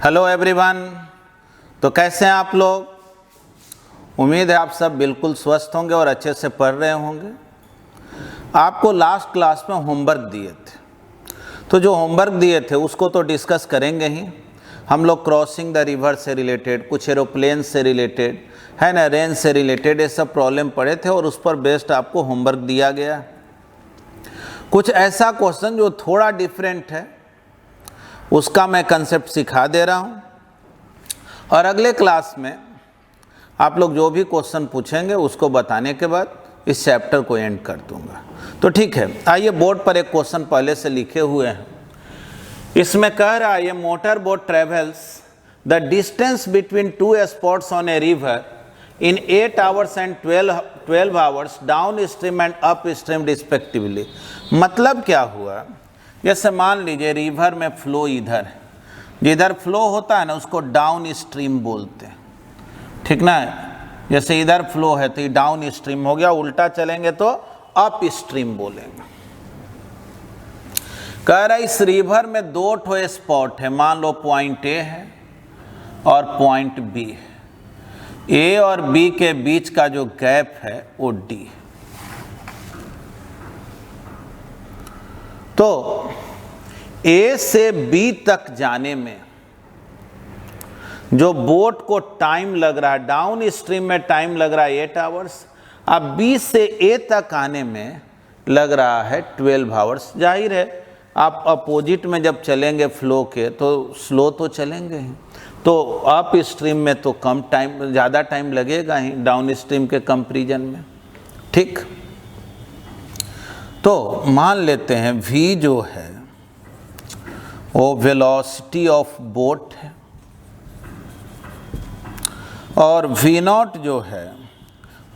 Hello everyone. तो कैसे हैं आप लोग? उम्मीद है आप सब बिल्कुल स्वस्थ होंगे और अच्छे से पढ़ रहे होंगे। आपको लास्ट क्लास में होमवर्क दिए थे, तो जो होमवर्क दिए थे उसको तो डिस्कस करेंगे ही। हम लोग क्रॉसिंग द रिवर से रिलेटेड, कुछ एरोप्लेन से रिलेटेड है ना, रेंज से रिलेटेड, ये सब प्रॉब्लम पढ़े थे और उस पर बेस्ड आपको होमवर्क दिया गया। कुछ ऐसा क्वेश्चन जो थोड़ा डिफरेंट है उसका मैं कंसेप्ट सिखा दे रहा हूँ, और अगले क्लास में आप लोग जो भी क्वेश्चन पूछेंगे उसको बताने के बाद इस चैप्टर को एंड कर दूंगा। तो ठीक है, आइए बोर्ड पर एक क्वेश्चन पहले से लिखे हुए हैं। इसमें कह रहा है, ये motor boat travels the distance between two spots on a river in 8 hours and 12 hours down stream and up stream respectively. मतलब क्या हुआ, जैसे मान लीजिए रिवर में फ्लो इधर है, जिधर फ्लो होता है ना उसको डाउन स्ट्रीम बोलते हैं, ठीक ना। जैसे इधर फ्लो है तो ये डाउन स्ट्रीम हो गया, उल्टा चलेंगे तो अप स्ट्रीम बोलेंगे। कह रहा है इस रिवर में दो ठो स्पॉट है, मान लो पॉइंट ए है और पॉइंट बी है। ए और बी के बीच का जो गैप है वो डी है। तो ए से बी तक जाने में जो बोट को टाइम लग रहा है, डाउन स्ट्रीम में टाइम लग रहा है 8 hours, अब बी से ए तक आने में लग रहा है 12 hours। जाहिर है आप अपोजिट में जब चलेंगे फ्लो के तो स्लो तो चलेंगे ही, तो अप स्ट्रीम में तो कम टाइम, ज़्यादा टाइम लगेगा ही डाउन स्ट्रीम के कंपैरिजन में, ठीक। तो मान लेते हैं v जो है वो वेलोसिटी ऑफ बोट है और v0 जो है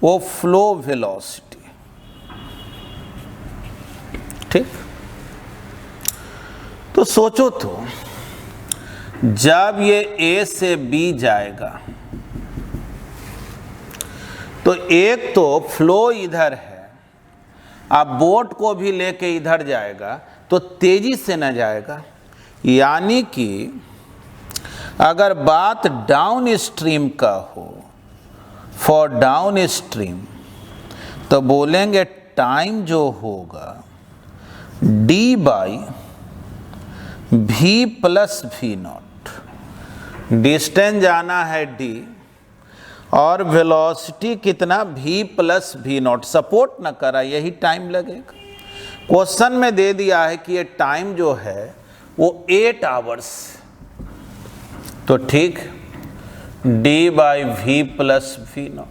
वो फ्लो वेलोसिटी, ठीक। तो सोचो तो जब ये A से B जाएगा तो एक तो फ्लो इधर है, अब बोट को भी लेके इधर जाएगा तो तेजी से न जाएगा। यानी कि अगर बात डाउन स्ट्रीम का हो, फॉर डाउन स्ट्रीम, तो बोलेंगे टाइम जो होगा d by v plus v0। Distance जाना है d और वेलोसिटी कितना v प्लस v0, सपोर्ट न करा, यही टाइम लगेगा। क्वेश्चन में दे दिया है कि ये टाइम जो है वो 8 hours, तो ठीक, d by v plus v0,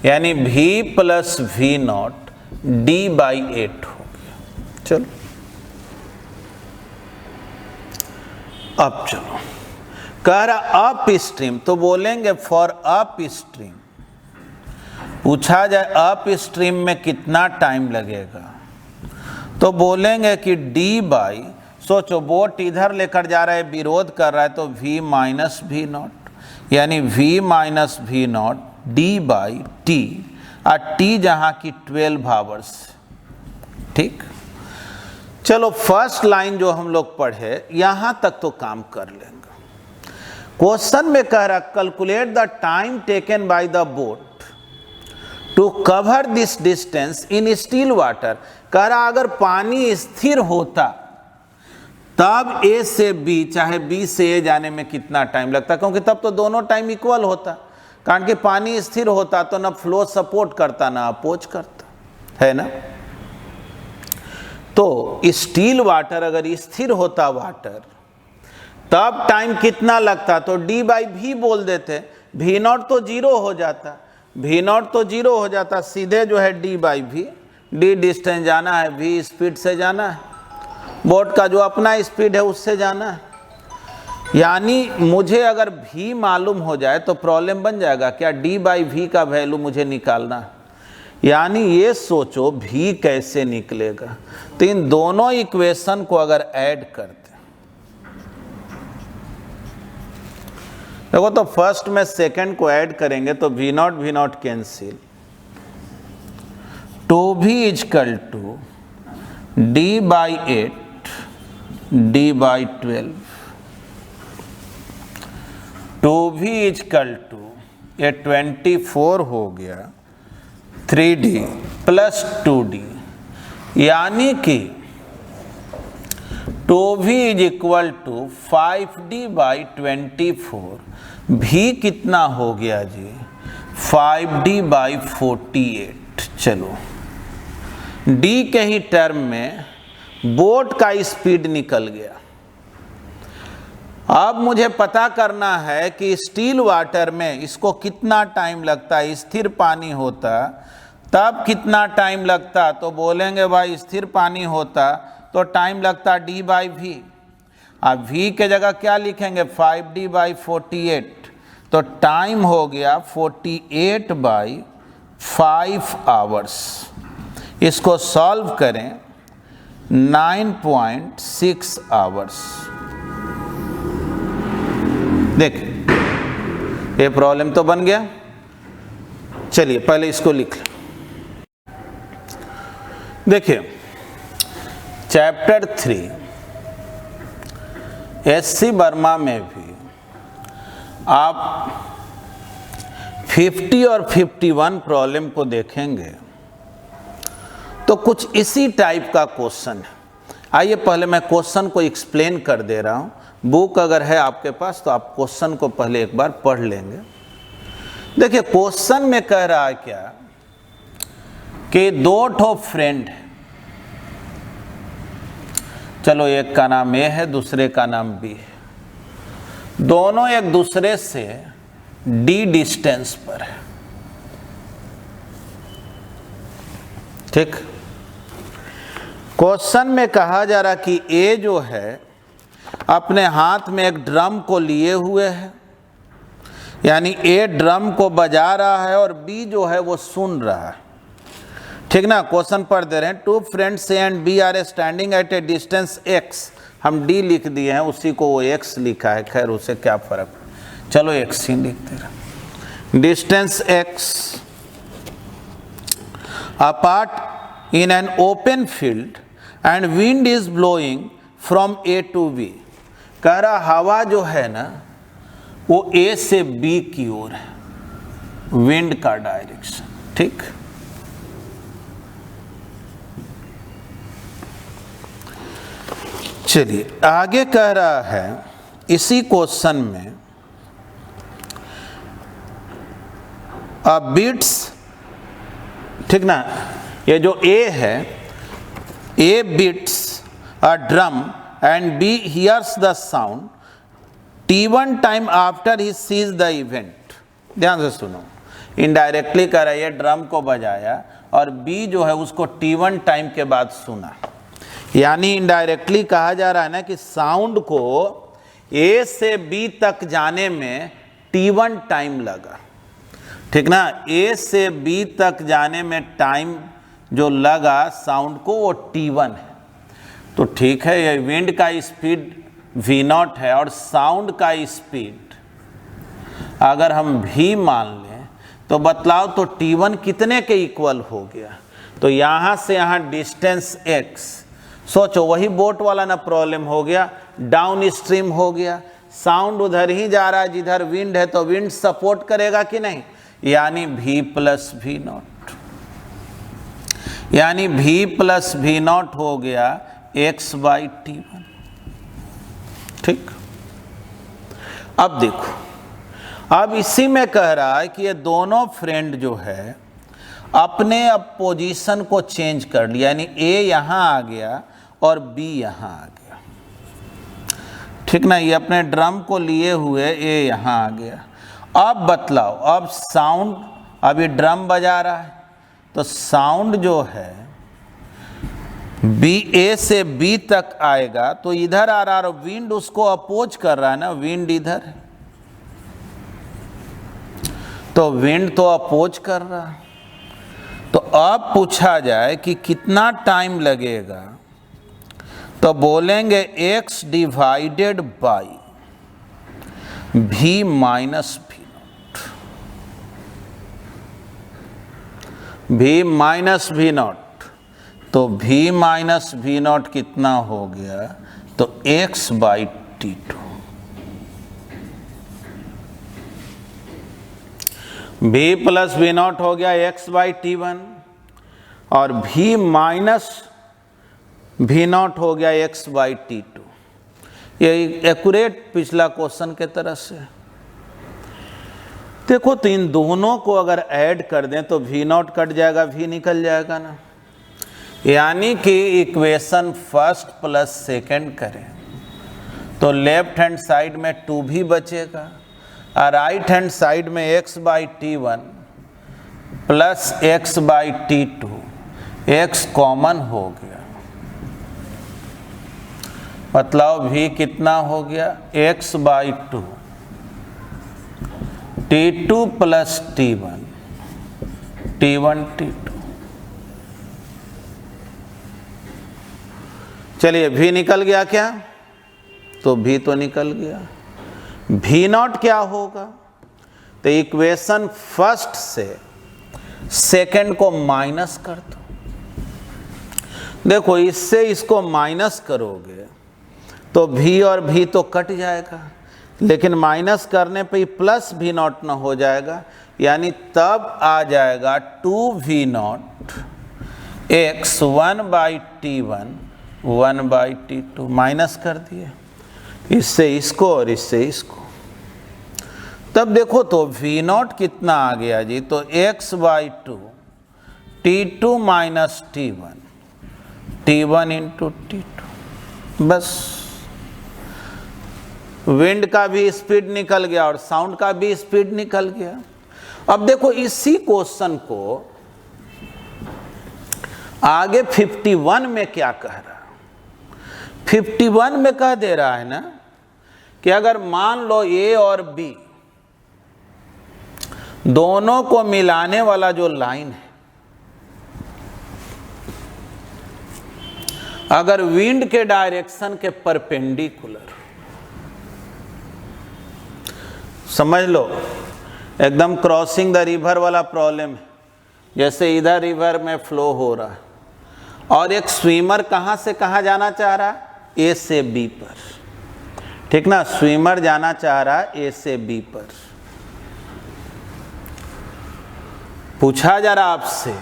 यानी v plus v0 d by 8 हो गया। चलो अब चलो, कह रहा अप स्ट्रीम, तो बोलेंगे फॉर अप स्ट्रीम, पूछा जाए अप स्ट्रीम में कितना टाइम लगेगा, तो बोलेंगे कि d बाई, सोचो बोट इधर लेकर जा रहा है, विरोध कर रहा है, तो v माइनस v0, यानी v minus v0 d by t, और t जहाँ की 12 hours, ठीक। चलो फर्स्ट लाइन जो हम लोग पढ़े यहाँ तक तो काम कर लेंगे। क्वेश्चन में कह रहा calculate the time taken by the boat to cover this distance in still water. कह रहा अगर पानी स्थिर होता तब ए से बी, चाहे बी से ए जाने में कितना टाइम लगता, क्योंकि तब तो दोनों टाइम इक्वल होता, कारण कि पानी स्थिर होता तो ना फ्लो सपोर्ट करता ना अपोज करता, है ना। तो स्टील वाटर अगर स्थिर होता वाटर तब टाइम कितना लगता, तो d बाई v बोल देते, v0 तो जीरो हो जाता, v0 तो जीरो हो जाता, सीधे जो है d by v, d distance जाना है, v स्पीड से जाना है, बोट का जो अपना स्पीड है उससे जाना है। यानी मुझे अगर v मालूम हो जाए तो प्रॉब्लम बन जाएगा क्या, d बाई v का वैल्यू मुझे निकालना है। यानी ये सोचो v कैसे निकलेगा, तो इन दोनों इक्वेशन को अगर ऐड करते, देखो तो फर्स्ट में सेकंड को ऐड करेंगे तो v0 cancel, two v equal to d by 8 d by 12, 2v equal to ये 24 हो गया 3d प्लस 2d, यानी कि 2v is equal to 5d by 24, भी कितना हो गया जी 5d बाई 48। चलो d के ही टर्म में बोट का स्पीड निकल गया। अब मुझे पता करना है कि स्टील वाटर में इसको कितना टाइम लगता है, स्थिर पानी होता तब कितना टाइम लगता, तो बोलेंगे भाई स्थिर पानी होता तो टाइम लगता d बाई वी। अब v के जगह क्या लिखेंगे 5d बाई 48, तो टाइम हो गया 48 बाई 5 आवर्स। इसको सॉल्व करें 9.6 आवर्स। देखिए ये प्रॉब्लम तो बन गया। चलिए पहले इसको लिख लें। देखिए चैप्टर 3 एससी वर्मा में भी आप 50 और 51 प्रॉब्लम को देखेंगे तो कुछ इसी टाइप का क्वेश्चन है। आइए पहले मैं क्वेश्चन को एक्सप्लेन कर दे रहा हूं। बुक अगर है आपके पास तो आप क्वेश्चन को पहले एक बार पढ़ लेंगे। देखिए क्वेश्चन में कह रहा है क्या कि दो ठो फ्रेंड है, चलो एक का नाम ए है दूसरे का नाम बी है, दोनों एक दूसरे से डी डिस्टेंस पर है। ठीक, क्वेश्चन में कहा जा रहा कि ए जो है अपने हाथ में एक ड्रम को लिए हुए है, यानी ए ड्रम को बजा रहा है और बी जो है वो सुन रहा है। ठीक ना, क्वेश्चन पढ़ दे रहे हैं। Two friends A and B are standing at a distance x, हम डी लिख दिए हैं, उसी को वो x लिखा है, खैर उसे क्या फर्क, चलो x ही लिखते रहे। Distance x apart in an open field and wind is blowing from A to B. कह रहा हवा जो है ना वो ए से बी की ओर है, विंड का डायरेक्शन। ठीक, चलिए आगे कह रहा है इसी क्वेश्चन में अ बीट्स, ठीक ना, ये जो ए है, A beats a drum and B hears the sound T1 time after he sees the event. ध्यान से सुनो, इनडायरेक्टली कह रहा है ये ड्रम को बजाया और बी जो है उसको T1 टाइम के बाद सुना, यानी इनडायरेक्टली कहा जा रहा है ना कि साउंड को ए से बी तक जाने में T1 टाइम लगा। ठीक ना, ए से बी तक जाने में टाइम जो लगा साउंड को वो T1 है। तो ठीक है, ये विंड का स्पीड V0 है और साउंड का स्पीड अगर हम V मान लें तो बतलाओ तो T1 कितने के इक्वल हो गया। तो यहाँ से यहाँ डिस्टेंस x, सोचो वही बोट वाला ना प्रॉब्लम हो गया, डाउन स्ट्रीम हो गया, साउंड उधर ही जा रहा है जिधर विंड है, तो विंड सपोर्ट करेगा कि नहीं, यानी V प्लस V0, यानी V प्लस V0 हो गया x बाई T1। ठीक, अब देखो, अब इसी में कह रहा है कि ये दोनों फ्रेंड जो है अपने अब पोजीशन को चेंज कर लिया, यानी ए यहाँ आ गया और बी यहाँ आ गया। ठीक ना, ये अपने ड्रम को लिए हुए ए यहाँ आ गया। अब बतलाओ, अब साउंड, अभी ड्रम बजा रहा है तो साउंड जो है बी ए से बी तक आएगा, तो इधर आ रहा है और विंड उसको अपोज कर रहा है ना, विंड इधर है तो विंड तो अपोज कर रहा है। तो अब पूछा जाए कि कितना टाइम लगेगा, तो बोलेंगे x divided by v minus V0, तो v माइनस V0 कितना हो गया, तो x by T2। v plus V not हो गया x बाई टी वन और v माइनस वी नॉट हो गया x बाई टी टू। ये एक्यूरेट पिछला क्वेश्चन के तरह से। देखो तो इन दोनों को अगर ऐड कर दें तो v नॉट कट जाएगा, v निकल जाएगा ना। यानी कि इक्वेशन फर्स्ट प्लस सेकंड करें तो लेफ्ट हैंड साइड में 2v बचेगा और राइट हैंड साइड में x by T one plus x by T two, x common हो गया, मतलब v कितना हो गया x by two T two plus T one T two. चलिए v निकल गया क्या? तो v तो निकल गया। v नॉट क्या होगा? तो इक्वेशन फर्स्ट से सेकंड को माइनस कर दो। देखो इससे इसको माइनस करोगे तो v और v तो कट जाएगा, लेकिन माइनस करने पे ही प्लस v नॉट ना हो जाएगा, यानी तब आ जाएगा 2v not x 1 by T one 1 by T two. Minus कर दिए इससे इसको और इससे इसको, तब देखो तो v नॉट कितना आ गया जी? तो x by two T two minus T one into T two. बस विंड का भी स्पीड निकल गया और साउंड का भी स्पीड निकल गया। अब देखो इसी क्वेश्चन को आगे 51 में क्या कह रहा है? 51 में कह दे रहा है ना कि अगर मान लो a और b दोनों को मिलाने वाला जो लाइन है, अगर विंड के डायरेक्शन के परपेंडिकुलर, समझ लो एकदम क्रॉसिंग द रिवर वाला प्रॉब्लम है, जैसे इधर रिवर में फ्लो हो रहा है और एक स्विमर कहां से कहां जाना चाह रहा है? ए से बी पर, ठीक ना। स्विमर जाना चाह रहा है ए से बी पर। पूछा जा रहा आपसे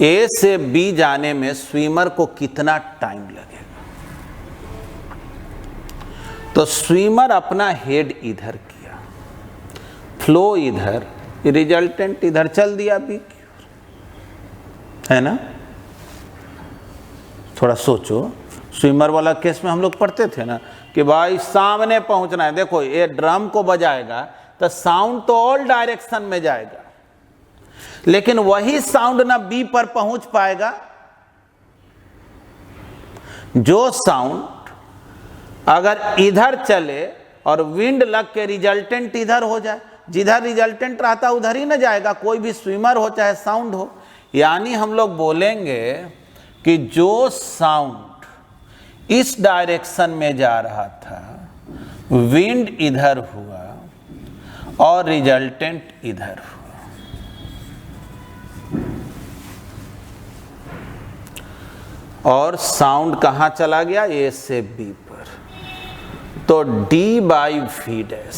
ए से बी जाने में स्विमर को कितना टाइम लगेगा? तो स्विमर अपना हेड इधर किया, फ्लो इधर, रिजल्टेंट इधर चल दिया बी की ओर, है ना। थोड़ा सोचो, स्विमर वाला केस में हम लोग पढ़ते थे ना कि भाई सामने पहुंचना है। देखो ये ड्रम को बजाएगा तो साउंड तो ऑल डायरेक्शन में जाएगा, लेकिन वही साउंड ना बी पर पहुंच पाएगा। जो साउंड अगर इधर चले और विंड लग के रिजल्टेंट इधर हो जाए, जिधर रिजल्टेंट रहता उधर ही ना जाएगा, कोई भी स्विमर हो चाहे साउंड हो। यानी हम लोग बोलेंगे कि जो साउंड इस डायरेक्शन में जा रहा था, विंड इधर हुआ और रिजल्टेंट इधर हुआ, और साउंड कहां चला गया? ए से बी पर। तो D by V dash,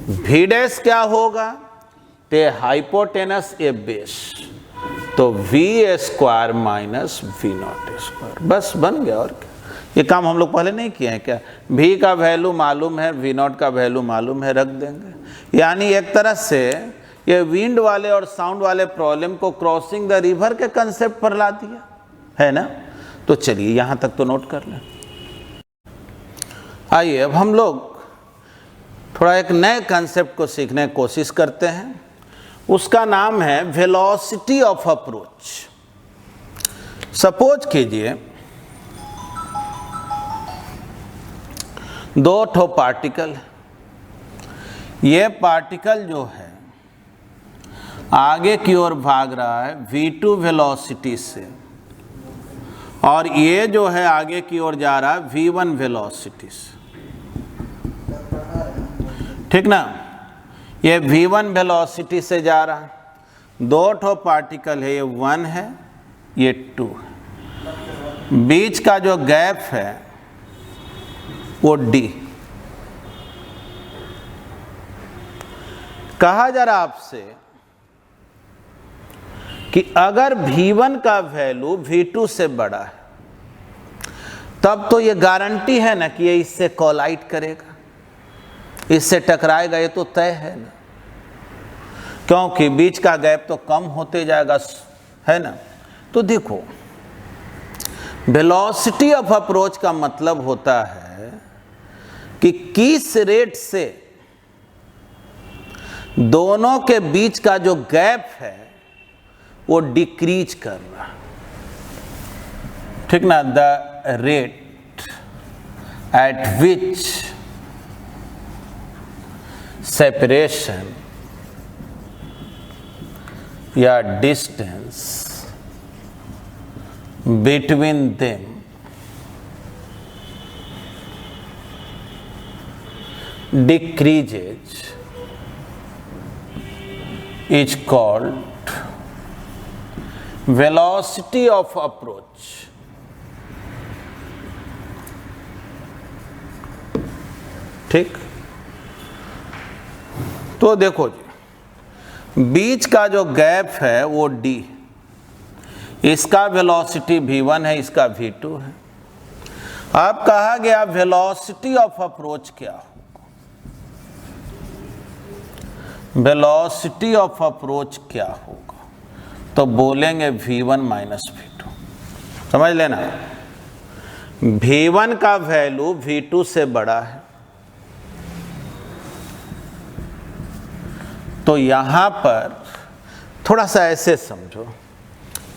V dash क्या होगा? ते हाइपोटेनस ए बेस, तो V square minus V not square. बस बन गया। और क्या? ये काम हम लोग पहले नहीं किए हैं क्या? v का वैल्यू मालूम है, v नॉट का वैल्यू मालूम है, रख देंगे। यानी एक तरह से ये विंड वाले और साउंड वाले प्रॉब्लम को क्रॉसिंग द रिवर के कंसेप्ट पर ला दिया है ना। तो चलिए यहां तक तो नोट कर लें। आइए अब हम लोग थोड़ा एक नए कंसेप्ट को सीखने की कोशिश करते हैं। उसका नाम है वेलोसिटी ऑफ अप्रोच। सपोज कीजिए दो ठो पार्टिकल, ये पार्टिकल जो है आगे की ओर भाग रहा है v2 वेलोसिटी से, और ये जो है आगे की ओर जा रहा है v1 वेलोसिटी से, ठीक ना। ये v1 वेलोसिटी से जा रहा है। दो ठो पार्टिकल है, ये 1 है, ये 2 है। बीच का जो गैप है वो d, कहा जा रहा आपसे कि अगर V1 का वैल्यू V2 से बड़ा है तब तो ये गारंटी है ना कि ये इससे कोलाइड करेगा, इससे टकराएगा, ये तो तय है ना, क्योंकि बीच का गैप तो कम होते जाएगा, है ना। तो देखो, वेलोसिटी ऑफ अप्रोच का मतलब होता है कि किस रेट से दोनों के बीच का जो गैप है वो डिक्रीज कर रहा, ठीक ना, the rate at which separation या distance between them decreases is called velocity of approach. ठीक, तो देखो जी, बीच का जो गैप है वो d, इसका वेलोसिटी v1 है, इसका v2 है। अब कहा गया वेलोसिटी ऑफ अप्रोच क्या होगा, वेलोसिटी ऑफ अप्रोच क्या होगा, तो बोलेंगे v1 माइनस v2। समझ लेना, v1 का वैल्यू v2 से बड़ा है, तो यहां पर थोड़ा सा ऐसे समझो,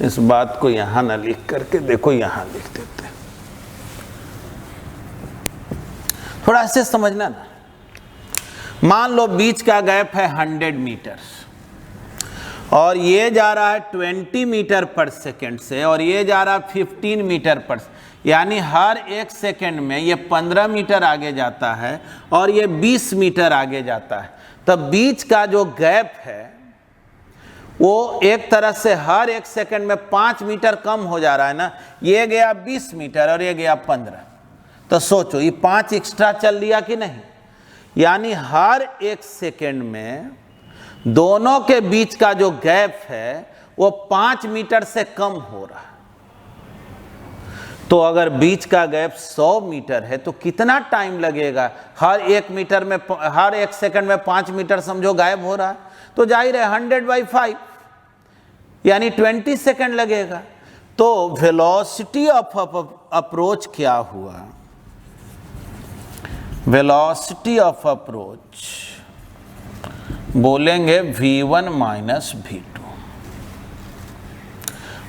इस बात को यहां ना लिख करके देखो, यहां लिख देते हैं, थोड़ा ऐसे समझना ना। मान लो बीच का गैप है 100 मीटर और ये जा रहा है 20 मीटर पर सेकेंड से और ये जा रहा है 15 मीटर पर, यानी हर एक सेकेंड में ये 15 मीटर आगे जाता है और ये 20 मीटर आगे जाता है। तब बीच का जो गैप है वो एक तरह से हर एक सेकंड में 5 मीटर कम हो जा रहा है ना, ये गया 20 मीटर और ये गया 15, तो सोचो ये 5 एक्स्ट्रा चल लिया कि नहीं, यानी हर एक सेकंड में दोनों के बीच का जो गैप है वो 5 मीटर से कम हो रहा है। तो अगर बीच का गैप 100 मीटर है तो कितना टाइम लगेगा, हर एक मीटर में, हर एक सेकंड में 5 मीटर समझो गायब हो रहा है, तो जाहिर है 100/5 यानी 20 सेकंड लगेगा। तो वेलोसिटी ऑफ अप्रोच क्या हुआ, वेलोसिटी ऑफ अप्रोच बोलेंगे v1 माइनस v2।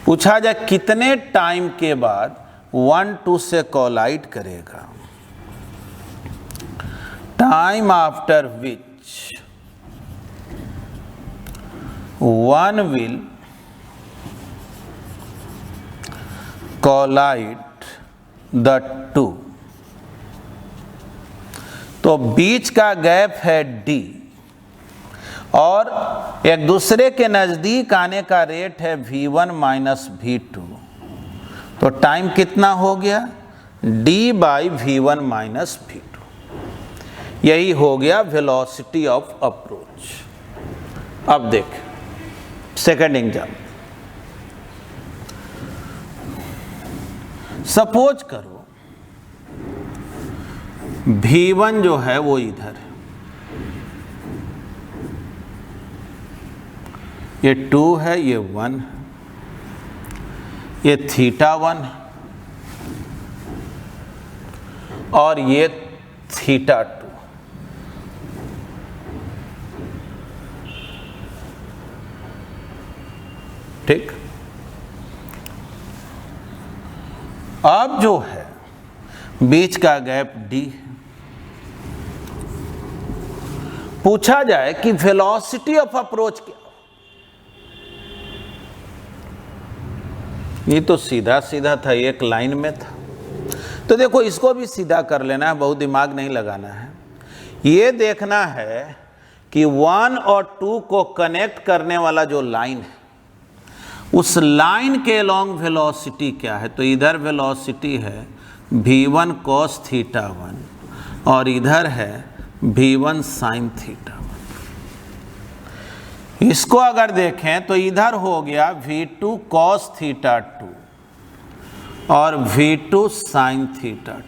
पूछा जाए कितने टाइम के बाद 1 2 से कोलाइड करेगा, time after which 1 will collide the 2। तो बीच का गैप है d और एक दूसरे के नजदीक आने का रेट है v1 माइनस v2, तो टाइम कितना हो गया, d/v1 माइनस v2। यही हो गया वेलोसिटी ऑफ अप्रोच। अब देख सेकंड एग्जाम्पल, सपोज करो v1 जो है वो इधर है, ये 2 है, ये 1 है, ये θ1 है और ये θ2। ठीक, अब जो है बीच का गैप d है। पूछा जाए कि वेलोसिटी ऑफ अप्रोच क्या, ये तो सीधा सीधा था, एक लाइन में था, तो देखो इसको भी सीधा कर लेना है, बहुत दिमाग नहीं लगाना है। ये देखना है कि 1 और 2 को कनेक्ट करने वाला जो लाइन है उस लाइन के अलोंग वेलोसिटी क्या है, तो इधर वेलोसिटी है v1 cos θ1 और इधर है v1 sin θ1। इसको अगर देखें तो इधर हो गया v2 cos थीटा 2 और v2 sin थीटा 2।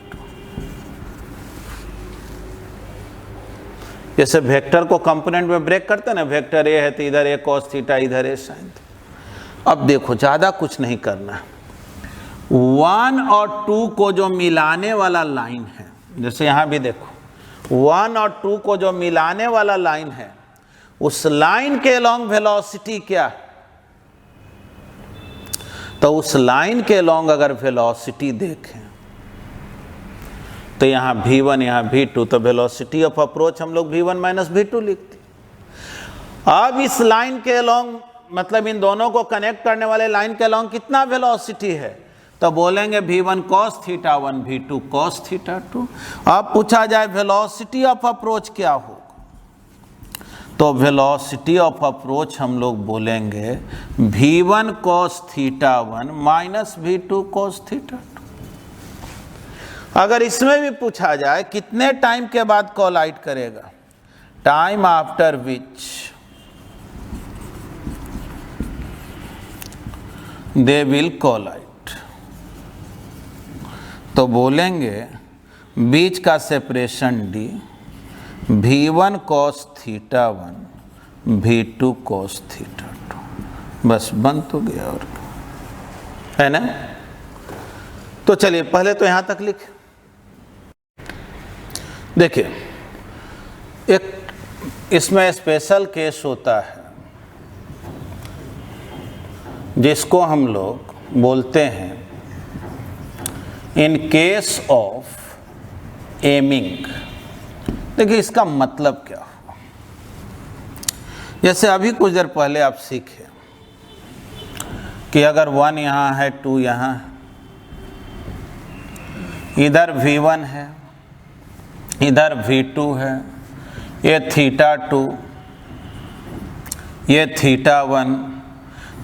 जैसे वेक्टर को कंपोनेंट में ब्रेक करते हैं ना, वेक्टर ए है तो इधर ए cos थीटा, इधर ए sin थीटा। अब देखो ज़्यादा कुछ नहीं करना, 1 और 2 को जो मिलाने वाला लाइन है, जैसे यहाँ भी देखो 1 और 2 को जो मिलाने वाला लाइन है, उस लाइन के अलोंग वेलोसिटी क्या है? तो उस लाइन के अलोंग अगर वेलोसिटी देखें तो यहाँ v1 यहाँ v2, तो वेलोसिटी ऑफ अप्रोच हम लोग v1 माइनस v2 लिखते। अब इस लाइन के अलोंग, मतलब इन दोनों को कनेक्ट करने वाले लाइन के अलोंग कितना वेलोसिटी है? तो बोलेंगे v1 cos theta 1 v2 cos theta 2। अब पूछा जाए वेलोसिटी ऑफ अप्रोच क्या होगा, तो वेलोसिटी ऑफ अप्रोच हम लोग बोलेंगे v1 cos theta 1 minus v2 cos theta 2। अगर इसमें भी पूछा जाए कितने टाइम के बाद कोलाइड करेगा, time after which they will collide, तो बोलेंगे बीच का separation d, v1 cos theta 1 v2 cos theta 2। बस बन तो गया, और है ना। तो चलिए पहले तो यहां तक लिखे। देखिए एक इसमें स्पेशल केस होता है जिसको हम लोग बोलते हैं इन केस ऑफ एमिंग। देखिए इसका मतलब क्या हुआ, जैसे अभी कुछ देर पहले आप सीखे कि अगर 1 यहाँ है 2 यहाँ है, इधर v1 है इधर v2 है, ये थीटा 2 ये थीटा 1,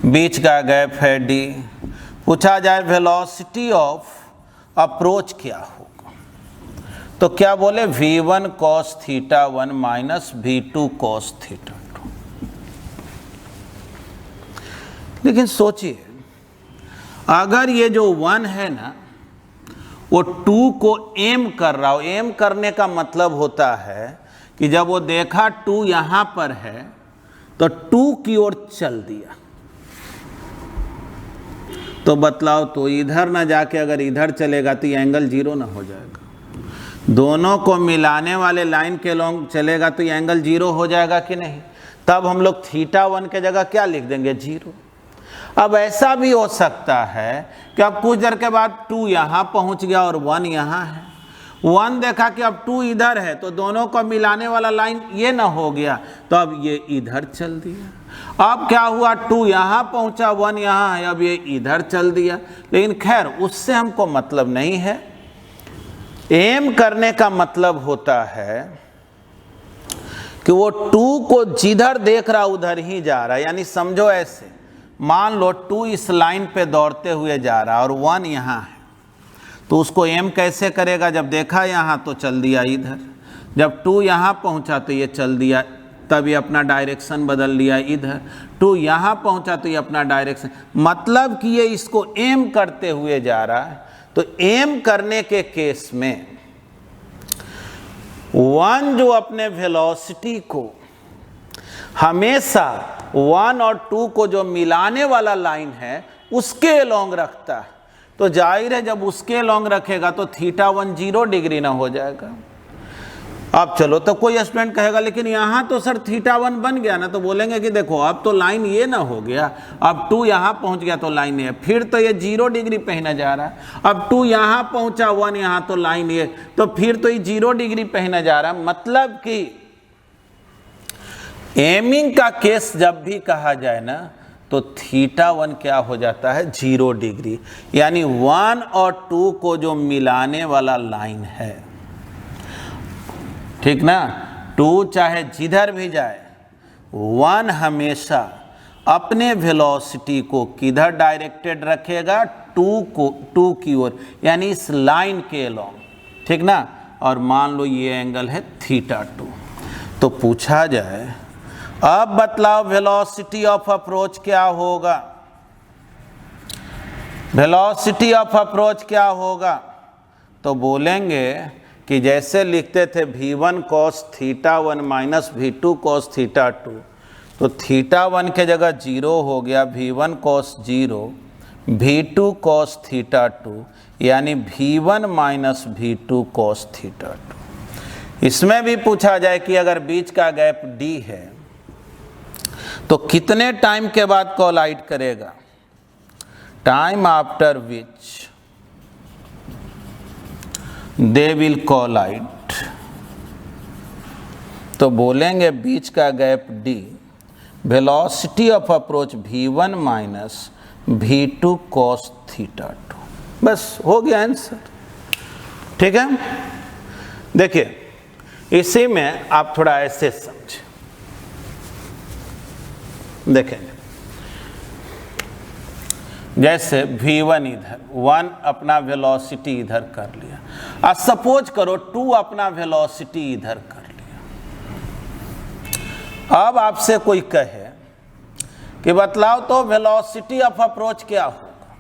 बीच का गैप है d। पूछा जाए वेलोसिटी ऑफ अप्रोच क्या होगा, तो क्या बोले v1 cos theta 1 minus v2 cos theta 2। लेकिन सोचिए अगर ये जो 1 है ना वो 2 को एम कर रहा हो, एम करने का मतलब होता है कि जब वो देखा 2 यहां पर है तो 2 की ओर चल दिया, तो बतलाओ तो इधर ना जाके अगर इधर चलेगा तो ये एंगल 0 ना हो जाएगा। दोनों को मिलाने वाले लाइन के लॉन्ग चलेगा तो ये एंगल 0 हो जाएगा कि नहीं। तब हम लोग थीटा 1 के जगह क्या लिख देंगे 0। अब ऐसा भी हो सकता है कि अब कुछ देर के बाद 2 यहाँ पहुँच गया और 1 यहाँ है, 1 देखा कि अब 2 इधर है तो दोनों को मिलाने वाला लाइन ये ना हो गया, तो अब ये इधर चल दिया। अब क्या हुआ 2 यहाँ पहुँचा 1 यहाँ है, अब ये इधर चल दिया। लेकिन खैर उससे हमको मतलब नहीं है। एम करने का मतलब होता है कि वो 2 को जिधर देख रहा उधर ही जा रहा है। यानी समझो ऐसे, मान लो 2 इस लाइन पे दौड़ते हुए जा रहा है और 1 यहाँ है, तो उसको एम कैसे करेगा, जब देखा यहाँ तो चल दिया इधर, जब 2 यहाँ पहुँचा तो ये चल दिया, तब ये अपना डायरेक्शन बदल लिया इधर, 2 यहाँ पहुँचा तो ये अपना डायरेक्शन, मतलब कि ये इसको एम करते हुए जा रहा है। तो एम करने के केस में 1 जो अपने वेलोसिटी को हमेशा 1 और 2 को जो मिलाने वाला लाइन है उसके अलोंग रखता है, तो जाहिर है जब उसके अलोंग रखेगा तो थीटा 1 0 डिग्री ना हो जाएगा। अब चलो तो कोई स्टूडेंट कहेगा लेकिन यहाँ तो सर थीटा 1 बन गया ना, तो बोलेंगे कि देखो अब तो लाइन ये ना हो गया, अब 2 यहाँ पहुँच गया तो लाइन ये, फिर तो ये 0 डिग्री पे ही ना जा रहा है। अब 2 यहाँ पहुँचा 1 यहाँ तो लाइन ये, तो फिर तो ये 0 डिग्री पे ही ना जा रहा है। मतलब कि एमिंग का केस जब भी कहा जाए ना तो थीटा 1 क्या हो जाता है 0 डिग्री। यानी 1 और 2 को जो मिलाने वाला लाइन है, ठीक ना, 2 चाहे जिधर भी जाए 1 हमेशा अपने वेलोसिटी को किधर डायरेक्टेड रखेगा 2 की ओर, यानी इस लाइन के अलोंग, ठीक ना। और मान लो ये एंगल है थीटा 2। तो पूछा जाए अब बतलाओ वेलोसिटी ऑफ अप्रोच क्या होगा। वेलोसिटी ऑफ अप्रोच क्या होगा, तो बोलेंगे कि जैसे लिखते थे v1 cos θ1 minus v2 cos θ2, तो θ1 के जगह 0 हो गया v1 cos 0 v2 cos θ2, यानी v1 माइनस v2 cos θ2। इसमें भी पूछा जाए कि अगर बीच का गैप d है तो कितने टाइम के बाद कोलाइड करेगा, time after which they will collide, तो बोलेंगे बीच का gap d, velocity of approach v1 minus v2 cos θ2। बस हो गया आंसर। ठीक है, देखिए इसी में आप थोड़ा ऐसे समझें, देखेंगे जैसे v1 इधर 1 अपना वेलोसिटी इधर कर लिया, और सपोज करो 2 अपना वेलोसिटी इधर कर लिया। अब आपसे कोई कहे कि बतलाओ तो वेलोसिटी ऑफ अप्रोच क्या होगा,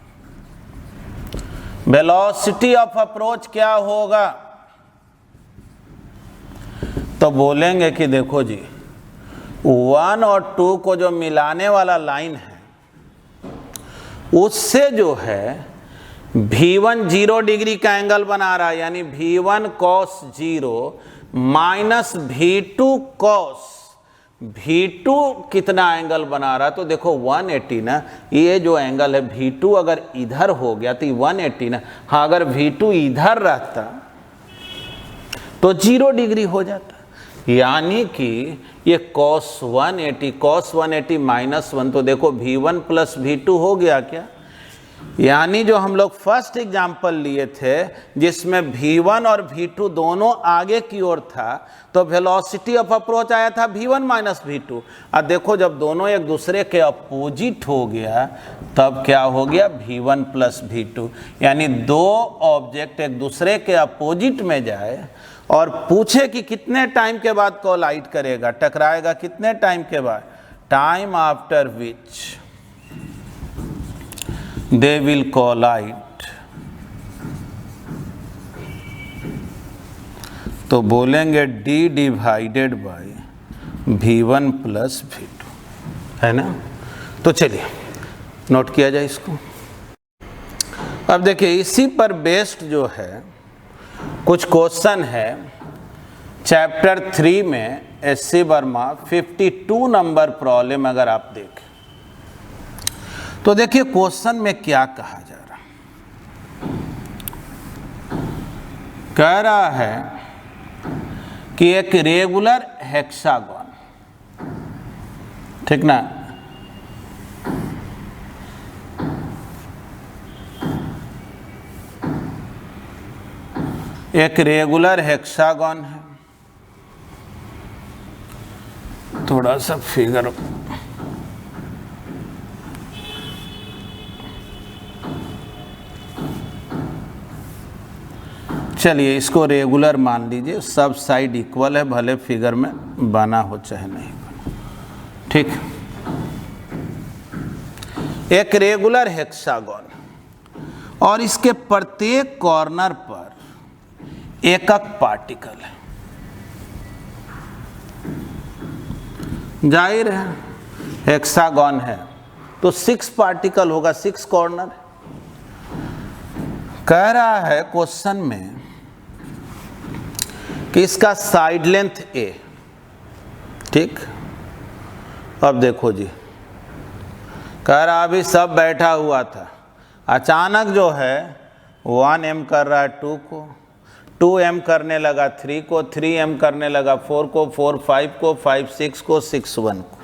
वेलोसिटी ऑफ अप्रोच क्या होगा, तो बोलेंगे कि देखो जी 1 और 2 को जो मिलाने वाला लाइन है उससे जो है v1 0 डिग्री का एंगल बना रहा है, यानी v1 cos 0 minus v2 cos, v2 कितना एंगल बना रहा है, तो देखो 180 ना, ये जो एंगल है v2 अगर इधर हो गया तो 180 ना, हाँ अगर v2 इधर रहता तो 0 डिग्री हो जाता, यानी कि ये cos 180 माइनस 1, तो देखो v1 प्लस v2 हो गया क्या, यानी जो हम लोग फर्स्ट एग्जाम्पल लिए थे जिसमें v1 और v2 दोनों आगे की ओर था, तो वेलोसिटी ऑफ अप्रोच आया था v1 माइनस v2, और देखो जब दोनों एक दूसरे के अपोजिट हो गया तब क्या हो गया v1 प्लस v2, यानी दो ऑब्जेक्ट एक दूसरे के अपोजिट में जाए और पूछे कि कितने टाइम के बाद कोलाइड करेगा, टकराएगा कितने टाइम के बाद, time after which they will collide, तो बोलेंगे d divided by v1 plus v2, है ना। तो चलिए नोट किया जाए इसको। अब देखिए इसी पर बेस्ड जो है कुछ क्वेश्चन है चैप्टर 3 में एस.सी. वर्मा 52 नंबर प्रॉब्लम अगर आप देखें तो देखिए क्वेश्चन में क्या कहा जा रहा, कह रहा है कि एक रेगुलर हेक्सागन, ठीक ना, एक रेगुलर हेक्सागन है, थोड़ा सा फिगर चलिए इसको रेगुलर मान लीजिए, सब साइड इक्वल है, भले फिगर में बना हो चाहे नहीं बना, ठीक। एक रेगुलर हेक्सागन और इसके प्रत्येक कॉर्नर पर एकक पार्टिकल है, जाहिर है हेक्सागन है तो 6 पार्टिकल होगा, 6 कॉर्नर। कह रहा है क्वेश्चन में कि इसका साइड लेंथ a, ठीक। अब देखो जी, कह रहा अभी सब बैठा हुआ था, अचानक जो है 1m कर रहा है 2 को, 2m करने लगा 3 को, 3m करने लगा 4 को, 4 5 को, 5 6 को, 6 1 को।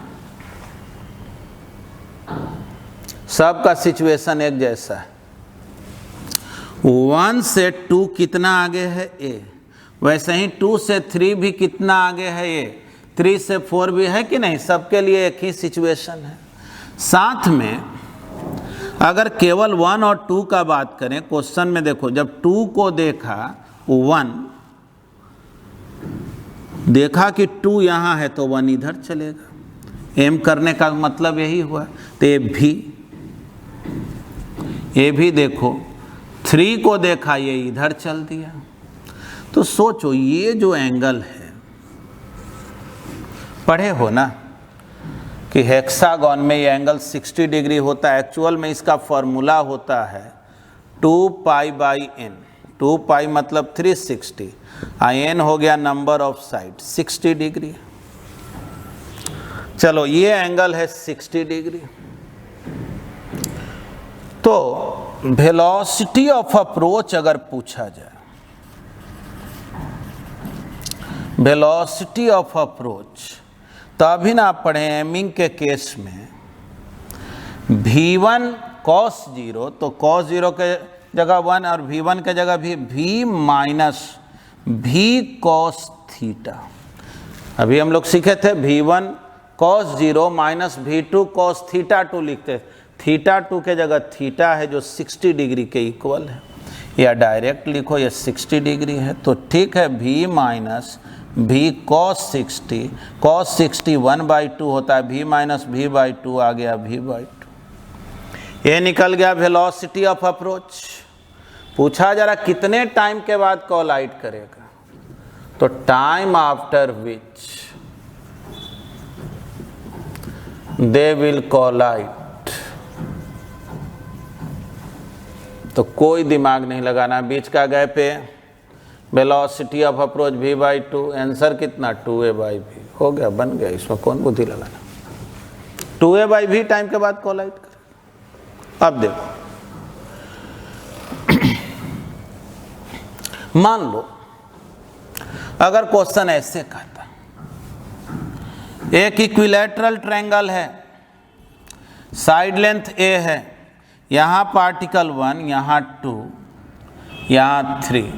सबका सिचुएशन एक जैसा है। 1 से 2 कितना आगे है a, वैसे ही 2 से 3 भी कितना आगे है a, 3 से 4 भी है कि नहीं, सबके लिए एक ही सिचुएशन है। साथ में अगर केवल 1 और 2 का बात करें, क्वेश्चन में देखो जब 2 को देखा 1 देखा कि 2 यहाँ है तो 1 इधर चलेगा, एम करने का मतलब यही हुआ। तो ये भी देखो 3 को देखा, ये इधर चल दिया। तो सोचो ये जो एंगल है, पढ़े हो ना कि हेक्सागन में ये एंगल 60 डिग्री होता है। एक्चुअल में इसका फॉर्मूला होता है 2π/n। 2π मतलब 360, n हो गया नंबर ऑफ साइड, 60 डिग्री। चलो ये एंगल है 60 डिग्री। तो वेलोसिटी ऑफ अप्रोच अगर पूछा जाए, वेलोसिटी ऑफ अप्रोच, तो अभी ना आप पढ़े एमिंग के केस में v1 cos 0, तो cos 0 के जगह 1 और v1 के जगह भी v minus v cos theta. अभी हम लोग सीखे थे v1 cos 0 minus v2 cos theta 2 लिखते। थीटा 2 के जगह थीटा है जो 60 डिग्री के इक्वल है, या डायरेक्ट लिखो ये 60 डिग्री है। तो ठीक है, v minus v cos 60, cos 60 1/2 होता है, v माइनस v/2 आ गया v/2। ये निकल गया वेलोसिटी ऑफ अप्रोच। पूछा जरा कितने टाइम के बाद कोलाइड करेगा, तो time after which they will collide. तो कोई दिमाग नहीं लगाना, बीच का गैप है, velocity of approach v/2, answer कितना 2a/v हो गया, बन गया। इसमें कौन बुद्धि लगाना, 2a/v टाइम के बाद कोलाइड करेगा। अब देखो मान लो अगर क्वेश्चन ऐसे कहता, एक इक्विलैटरल ट्रायंगल है, साइड लेंथ a है, यहां पार्टिकल 1, यहां 2, यहां 3,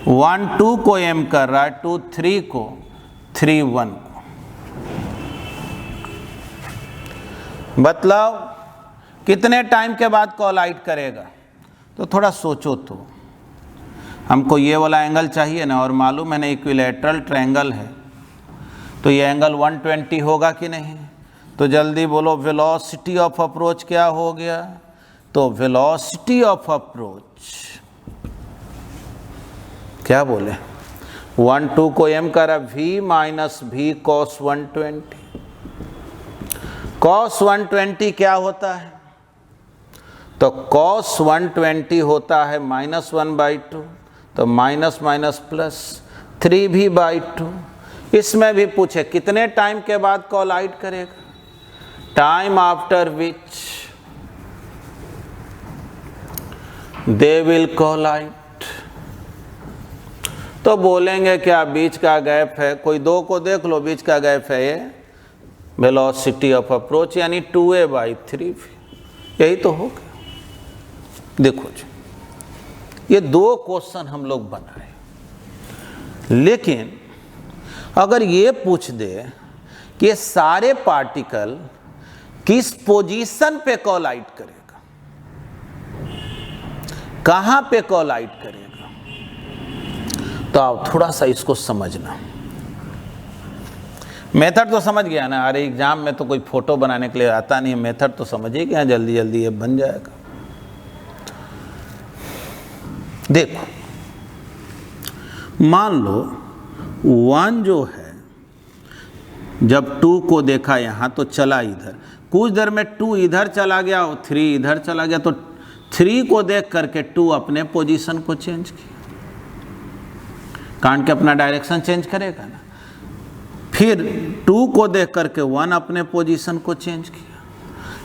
1 2 को एम कर रहा है, 2 3 को, 3 1 को। मतलब कितने टाइम के बाद कोलाइड करेगा, तो थोड़ा सोचो। तो हमको ये वाला एंगल चाहिए ना, और मालूम है ना इक्विलैटरल ट्रायंगल है, तो ये एंगल 120 होगा कि नहीं। तो जल्दी बोलो वेलोसिटी ऑफ अप्रोच क्या हो गया। तो वेलोसिटी ऑफ अप्रोच क्या बोले, 1 2 को एम करा, v minus v cos 120। cos 120 क्या होता है, तो cos 120 होता है -1/2, तो माइनस माइनस प्लस 3v/2। इसमें भी पूछे कितने टाइम के बाद कोलाइड करेगा, time after which they will collide. तो बोलेंगे क्या, बीच का गैप है, कोई 2 को देख लो, बीच का गैप है ये वेलोसिटी ऑफ अप्रोच, यानी 2a/3। यही तो हो गया। देखो जी, ये 2 क्वेश्चन हम लोग बनाए, लेकिन अगर ये पूछ दे कि ये सारे पार्टिकल किस पोजीशन पे कोलाइड करेगा, कहां पे कोलाइड करेगा, तो आप थोड़ा सा इसको समझना। मेथड तो समझ गया ना, अरे एग्जाम में तो कोई फोटो बनाने के लिए आता नहीं है, मेथड तो समझिए कि जल्दी जल्दी ये बन जाएगा। देखो मान लो 1 जो है, जब 2 को देखा यहां तो चला इधर, कुछ देर में 2 इधर चला गया और 3 इधर चला गया, तो 3 को देख करके 2 अपने पोजीशन को चेंज किया, काट के अपना डायरेक्शन चेंज करेगा ना। फिर 2 को देख करके 1 अपने पोजीशन को चेंज किया,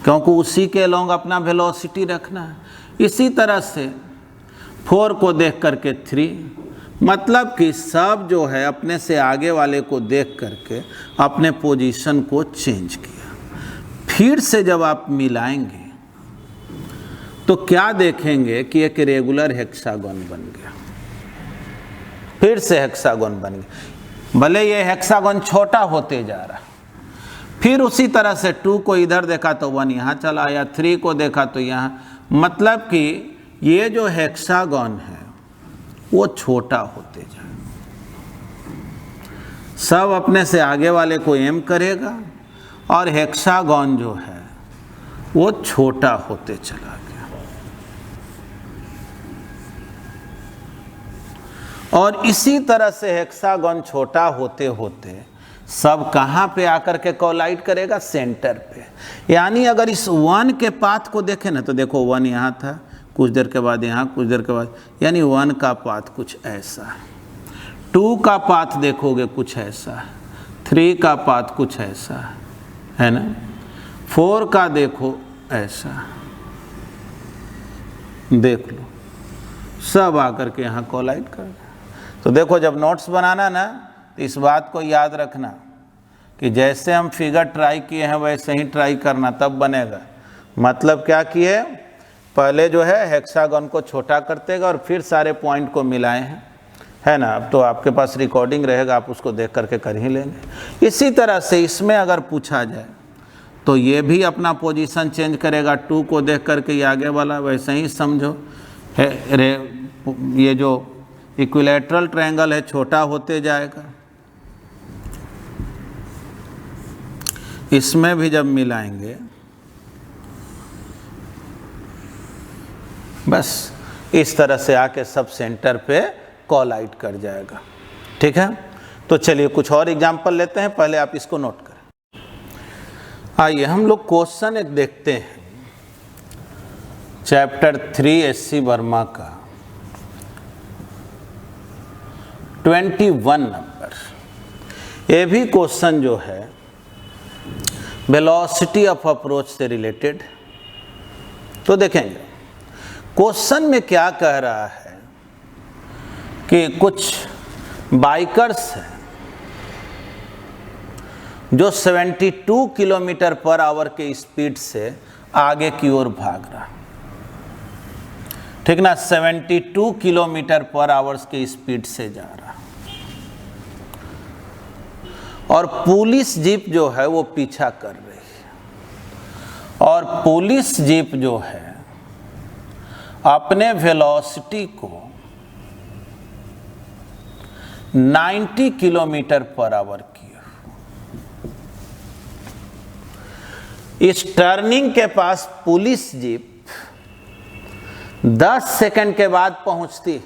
क्योंकि उसी के अलोंग अपना वेलोसिटी रखना है। इसी तरह से 4 को देख करके 3, मतलब कि सब जो है अपने से आगे वाले को देख करके अपने पोजीशन को चेंज किया। फिर से जब आप मिलाएंगे तो क्या देखेंगे कि एक रेगुलर हेक्सागन बन गया, फिर से हेक्सागन बन गया। भले ये हेक्सागन छोटा होते जा रहा, फिर उसी तरह से 2 को इधर देखा तो 1 यहाँ चला आया, 3 को देखा तो यहाँ, मतलब कि ये जो हेक्सागन है वो छोटा होते जाए। सब अपने से आगे वाले को एम करेगा और हेक्सागन जो है वो छोटा होते चला गया। और इसी तरह से हेक्सागन छोटा होते होते सब कहाँ पे आकर के कोलाइड करेगा? सेंटर पे। यानी अगर इस 1 के पाथ को देखें ना, तो देखो 1 यहाँ था, कुछ देर के बाद यहाँ, कुछ देर के बाद, यानी 1 का पाथ कुछ ऐसा है, 2 का पाथ देखोगे कुछ ऐसा है, 3 का पाथ कुछ ऐसा है ना, 4 का देखो ऐसा, देख लो सब आकर के यहाँ कोलाइड कर। तो देखो जब नोट्स बनाना ना, तो इस बात को याद रखना कि जैसे हम फिगर ट्राई किए हैं वैसे ही ट्राई करना, तब बनेगा। मतलब क्या किए? पहले जो है हेक्सागन को छोटा करतेगा और फिर सारे पॉइंट को मिलाए हैं, है ना। अब तो आपके पास रिकॉर्डिंग रहेगा, आप उसको देख करके कर ही लेंगे। इसी तरह से इसमें अगर पूछा जाए तो ये भी अपना पोजीशन चेंज करेगा, 2 को देख करके ये आगे वाला वैसे ही समझो। ये जो इक्विलैटरल ट्रायंगल है छोटा होते जाएगा, इसमें भी जब मिलाएंगे बस इस तरह से आके सब सेंटर पे कोलाइड कर जाएगा। ठीक है, तो चलिए कुछ और एग्जांपल लेते हैं, पहले आप इसको नोट करें। आइए हम लोग क्वेश्चन एक देखते हैं, चैप्टर 3 एससी वर्मा का 21 नंबर। ये भी क्वेश्चन जो है वेलोसिटी ऑफ अप्रोच से रिलेटेड। तो देखेंगे क्वेश्चन में क्या कह रहा है कि कुछ बाइकर्स हैं जो 72 किलोमीटर पर आवर के स्पीड से आगे की ओर भाग रहा, ठीक ना, 72 किलोमीटर पर आवर के स्पीड से जा रहा, और पुलिस जीप जो है वो पीछा कर रही है। और पुलिस जीप जो है अपने वेलोसिटी को 90 किलोमीटर पर आवर की, इस टर्निंग के पास पुलिस जीप 10 सेकंड के बाद पहुंचती,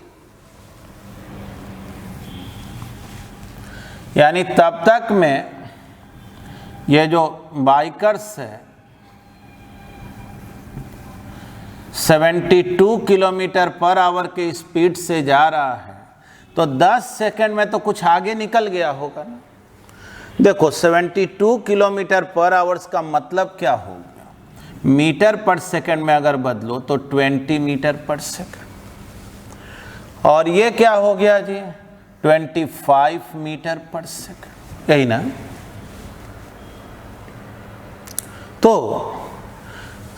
यानी तब तक में ये जो बाइकर्स है 72 किलोमीटर पर आवर के स्पीड से जा रहा है, तो 10 सेकंड में तो कुछ आगे निकल गया होगा ना। देखो 72 किलोमीटर पर आवर्स का मतलब क्या हो गया, मीटर पर सेकंड में अगर बदलो तो 20 मीटर पर सेकंड, और ये क्या हो गया जी 25 मीटर पर सेकंड, यही ना। तो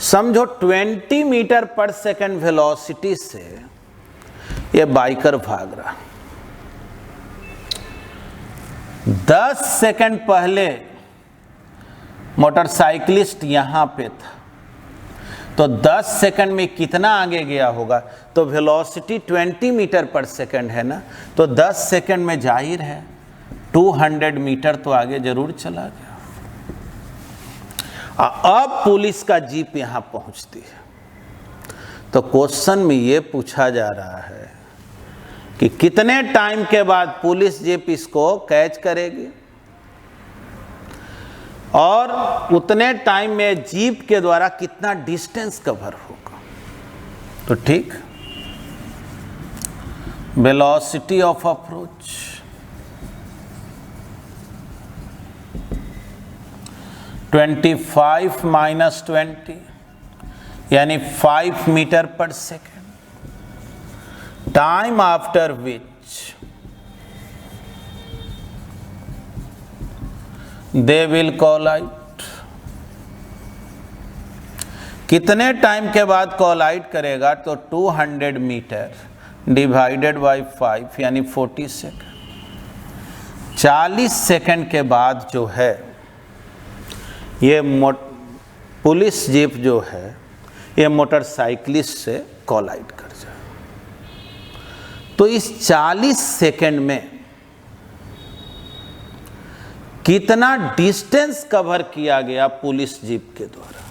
समझो 20 मीटर पर सेकंड वेलोसिटी से ये बाइकर भाग रहा, 10 सेकंड पहले मोटरसाइकिलिस्ट यहां पे था, तो 10 सेकंड में कितना आगे गया होगा, तो वेलोसिटी 20 मीटर पर सेकंड है ना, तो 10 सेकंड में जाहिर है 200 मीटर तो आगे जरूर चला गया। अब पुलिस का जीप यहां पहुंचती है, तो क्वेश्चन में यह पूछा जा रहा है कि कितने टाइम के बाद पुलिस जीप इसको कैच करेगी, और उतने टाइम में जीप के द्वारा कितना डिस्टेंस कवर होगा। तो ठीक, वेलोसिटी ऑफ अप्रोच 25 माइनस 20 यानी 5 metre per second, time after which they will collide, कितने टाइम के बाद कोलाइड करेगा, तो 200 मीटर डिवाइडेड बाय 5 यानी 40 सेकेंड। 40 सेकेंड के बाद जो है ये पुलिस जीप जो है ये मोटरसाइकिलिस्ट से कोलाइड कर जाए। तो इस 40 सेकेंड में कितना डिस्टेंस कवर किया गया पुलिस जीप के द्वारा।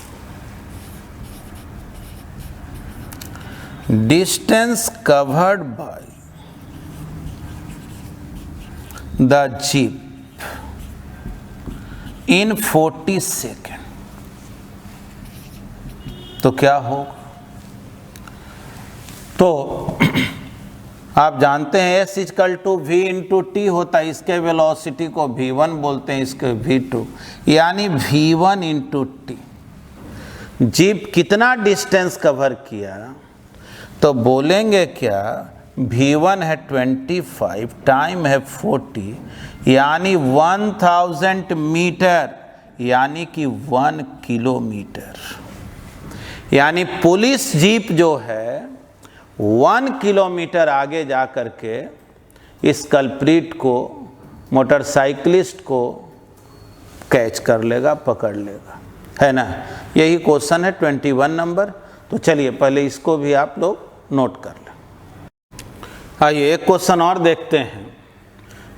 Distance covered by the jeep in 40 second, तो क्या होगा? तो आप जानते हैं S = V/T होता है, इसके वेलोसिटी को V1 बोलते हैं, इसके V2, यानी V1 × T। जीप कितना डिस्टेंस कवर किया, तो बोलेंगे क्या, V1 है 25, टाइम है 40, यानी 1000 मीटर, यानी कि 1 किलोमीटर। यानी पुलिस जीप जो है 1 किलोमीटर आगे जा कर के इस कल्प्रिट को, मोटरसाइकिलिस्ट को कैच कर लेगा, पकड़ लेगा, है ना। यही क्वेश्चन है 21 नंबर। तो चलिए पहले इसको भी आप लोग नोट कर लें। आइए एक क्वेश्चन और देखते हैं,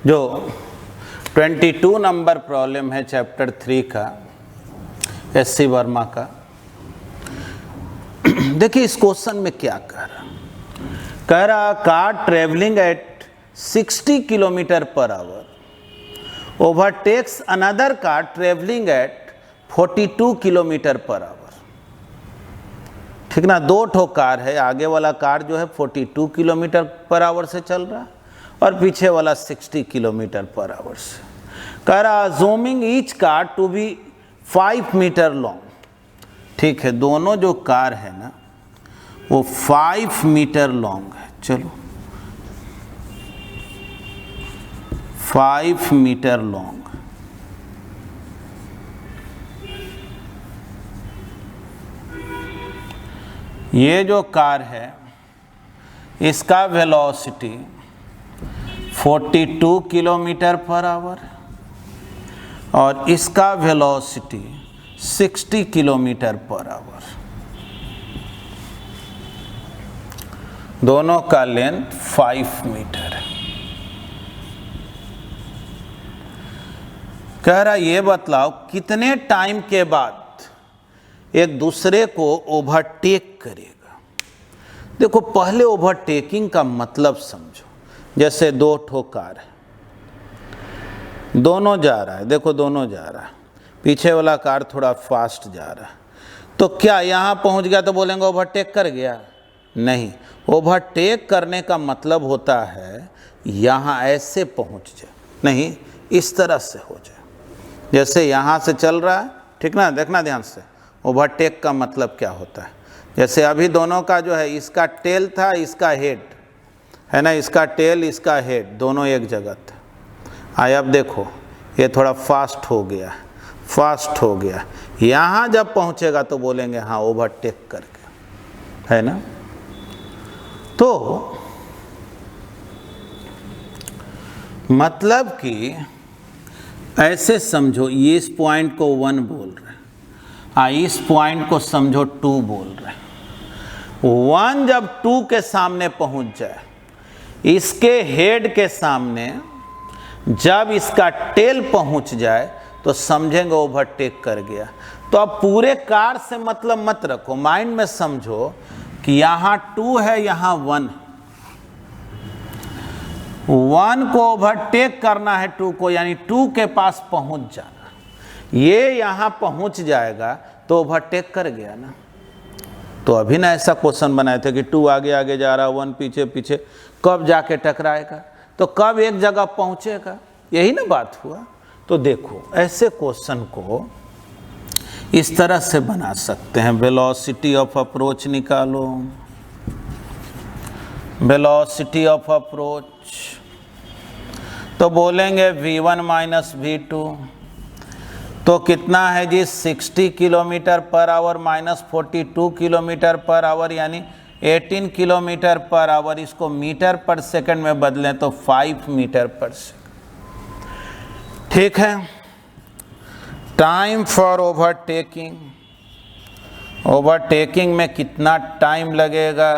जो 22 नंबर प्रॉब्लम है चैप्टर 3 का, SC वर्मा का। देखिए इस क्वेश्चन में क्या कह रहा, car travelling at 60 kilometre per hour overtakes another car travelling at 42 kilometre per hour. ठीक ना, दो ठो कार है, आगे वाला कार जो है 42 किलोमीटर पर आवर से चल रहा है और पीछे वाला 60 किलोमीटर पर आवर से। कह रहा assuming each car to be 5 metre long. ठीक है, दोनों जो कार है ना वो 5 मीटर लॉन्ग है। चलो 5 मीटर लॉन्ग। ये जो कार है इसका वेलोसिटी 42 किलोमीटर पर आवर और इसका वेलोसिटी 60 किलोमीटर पर आवर। दोनों का लेंथ 5 मीटर है। कह रहा ये बतलाओ कितने टाइम के बाद एक दूसरे को ओवरटेक करेगा। देखो पहले ओवरटेकिंग का मतलब समझो। जैसे दो ठो कार है, दोनों जा रहा है, देखो दोनों जा रहा है, पीछे वाला कार थोड़ा फास्ट जा रहा है, तो क्या यहाँ पहुँच गया तो बोलेंगे ओवरटेक कर गया? नहीं, ओवरटेक करने का मतलब होता है यहाँ ऐसे पहुँच जाए, नहीं इस तरह से हो जाए। जैसे यहाँ से चल रहा है, ठीक ना, देखना ध्यान से, ओवरटेक का मतलब क्या होता है। जैसे अभी दोनों का जो है, इसका टेल था, इसका हेड है ना, इसका टेल इसका हेड दोनों एक जगह था। आए अब देखो ये थोड़ा फास्ट हो गया, फास्ट हो गया, यहाँ जब पहुँचेगा तो बोलेंगे हाँ ओवरटेक करके, है ना। तो मतलब कि ऐसे समझो, ये इस पॉइंट को 1 बोल रहे हैं, इस पॉइंट को समझो 2 बोल रहे हैं। 1 जब 2 के सामने पहुंच जाए, इसके हेड के सामने जब इसका टेल पहुंच जाए तो समझेंगे ओवरटेक कर गया। तो अब पूरे कार से मतलब मत रखो, माइंड में समझो कि यहाँ 2 है, यहाँ 1 को ओवरटेक करना है 2 को, यानी 2 के पास पहुंच जाना। ये यहाँ पहुंच जाएगा तो ओवरटेक कर गया ना। तो अभी ना ऐसा क्वेश्चन बनाए थे कि 2 आगे आगे जा रहा, 1 पीछे पीछे, कब जाके टकराएगा, तो कब एक जगह पहुंचेगा, यही ना बात हुआ। तो देखो ऐसे क्वेश्चन को इस तरह से बना सकते हैं। वेलोसिटी ऑफ अप्रोच निकालो, वेलोसिटी ऑफ अप्रोच, तो बोलेंगे v1 माइनस v2, तो कितना है जी 60 kilometre per hour minus 42 kilometre per hour, यानी 18 किलोमीटर पर आवर। इसको मीटर पर सेकंड में बदलें तो 5 मीटर पर सेकंड। ठीक है, टाइम फॉर ओवरटेकिंग, ओवरटेकिंग में कितना टाइम लगेगा,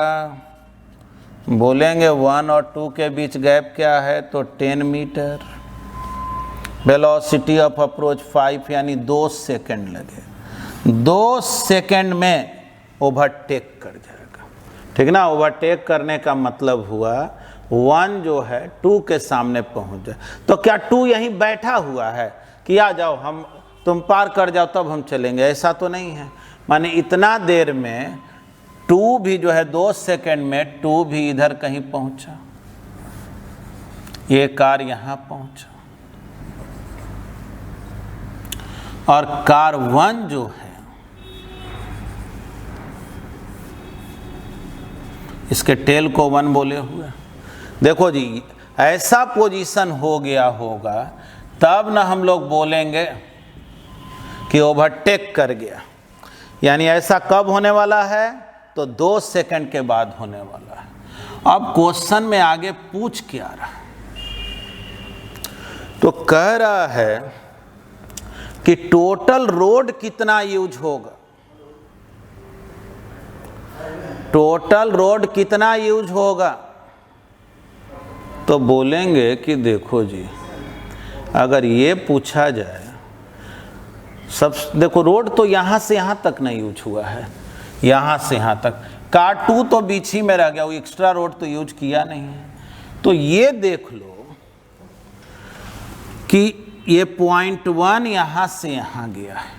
बोलेंगे 1 और 2 के बीच गैप क्या है, तो 10 मीटर। वेलोसिटी ऑफ अप्रोच 5 यानी 2 सेकंड लगे। 2 सेकंड में ओवरटेक कर जाएगा, ठीक ना। ओवरटेक करने का मतलब हुआ 1 जो है 2 के सामने पहुंच जाए। तो क्या 2 यहीं बैठा हुआ है कि आ जाओ हम तुम पार कर जाओ तब हम चलेंगे, ऐसा तो नहीं है। माने इतना देर में 2 भी जो है 2 सेकंड में 2 भी इधर कहीं पहुंचा, ये कार यहां पहुंचा, और कार 1 जो है इसके टेल को 1 बोले हुए। देखो जी, ऐसा पोजीशन हो गया होगा तब ना हम लोग बोलेंगे कि ओवरटेक कर गया। यानी ऐसा कब होने वाला है? तो 2 सेकंड के बाद होने वाला है। अब क्वेश्चन में आगे पूछ क्या रहा, तो कह रहा है कि टोटल रोड कितना यूज होगा, टोटल रोड कितना यूज होगा। तो बोलेंगे कि देखो जी, अगर ये पूछा जाए, सब देखो रोड तो यहां से यहां तक नहीं यूज हुआ है, यहां से यहां तक। कार 2 तो बीच ही में रह गया, वो एक्स्ट्रा रोड तो यूज किया नहीं है। तो ये देख लो कि ये पॉइंट 1 यहां से यहां गया है,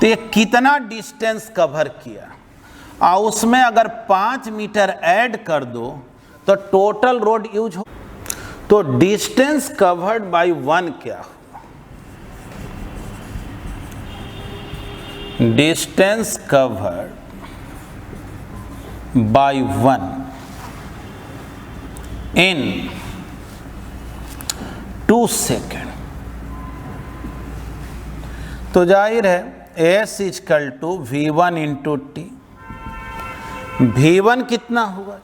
तो ये कितना डिस्टेंस कवर किया, और उसमें अगर 5 मीटर ऐड कर दो तो टोटल रोड यूज हो। तो डिस्टेंस कवर्ड बाय 1 क्या हुआ? Distance covered by 1 in 2 second. तो जाहिर है S equal to V1 into t. V1 कितना हुआ?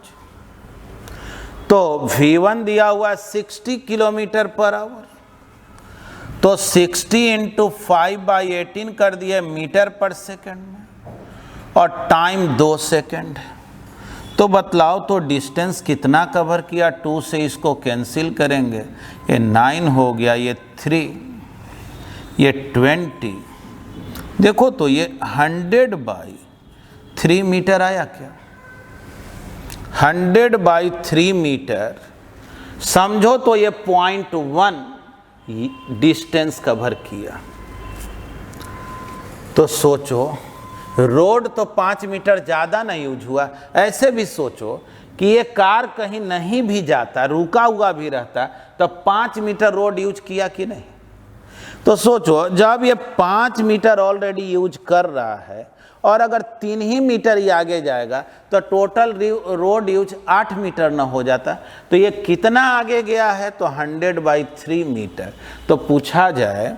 तो V1 दिया हुआ 60 किलोमीटर पर आवर, तो 60 इंटू 5/18 कर दिए मीटर पर सेकंड में, और टाइम 2 सेकंड है। तो बतलाओ तो डिस्टेंस कितना कवर किया? 2 से इसको कैंसिल करेंगे, ये 9 हो गया, ये 3, ये 20। देखो तो ये 100/3 मीटर आया क्या? 100/3 मीटर समझो तो ये 0.1 डिस्टेंस कवर किया। तो सोचो रोड तो 5 मीटर ज़्यादा नहीं यूज हुआ। ऐसे भी सोचो कि ये कार कहीं नहीं भी जाता, रुका हुआ भी रहता, तो 5 मीटर रोड यूज किया कि नहीं? तो सोचो जब ये 5 मीटर ऑलरेडी यूज कर रहा है, और अगर 3 ही मीटर ही आगे जाएगा तो टोटल रोड यूज 8 मीटर ना हो जाता। तो ये कितना आगे गया है? तो 100/3 मीटर। तो पूछा जाए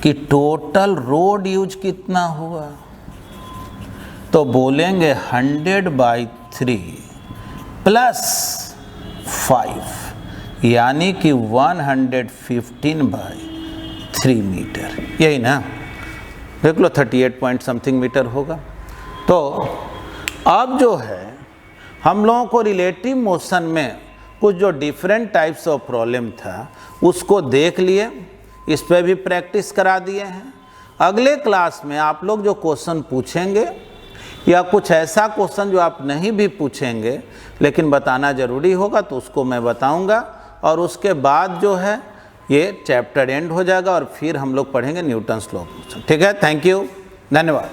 कि टोटल रोड यूज कितना हुआ, तो बोलेंगे 100/3 प्लस 5 यानी कि 115/3 मीटर, यही ना। देख लो 38 पॉइंट समथिंग मीटर होगा। तो अब जो है हम लोगों को रिलेटिव मोशन में कुछ जो डिफरेंट टाइप्स ऑफ प्रॉब्लम था उसको देख लिए, इस पर भी प्रैक्टिस करा दिए हैं। अगले क्लास में आप लोग जो क्वेश्चन पूछेंगे या कुछ ऐसा क्वेश्चन जो आप नहीं भी पूछेंगे लेकिन बताना ज़रूरी होगा तो उसको मैं बताऊंगा, और उसके बाद जो है ये चैप्टर एंड हो जाएगा और फिर हम लोग पढ़ेंगे न्यूटन्स लॉ ऑफ मोशन। ठीक है, थैंक यू, धन्यवाद।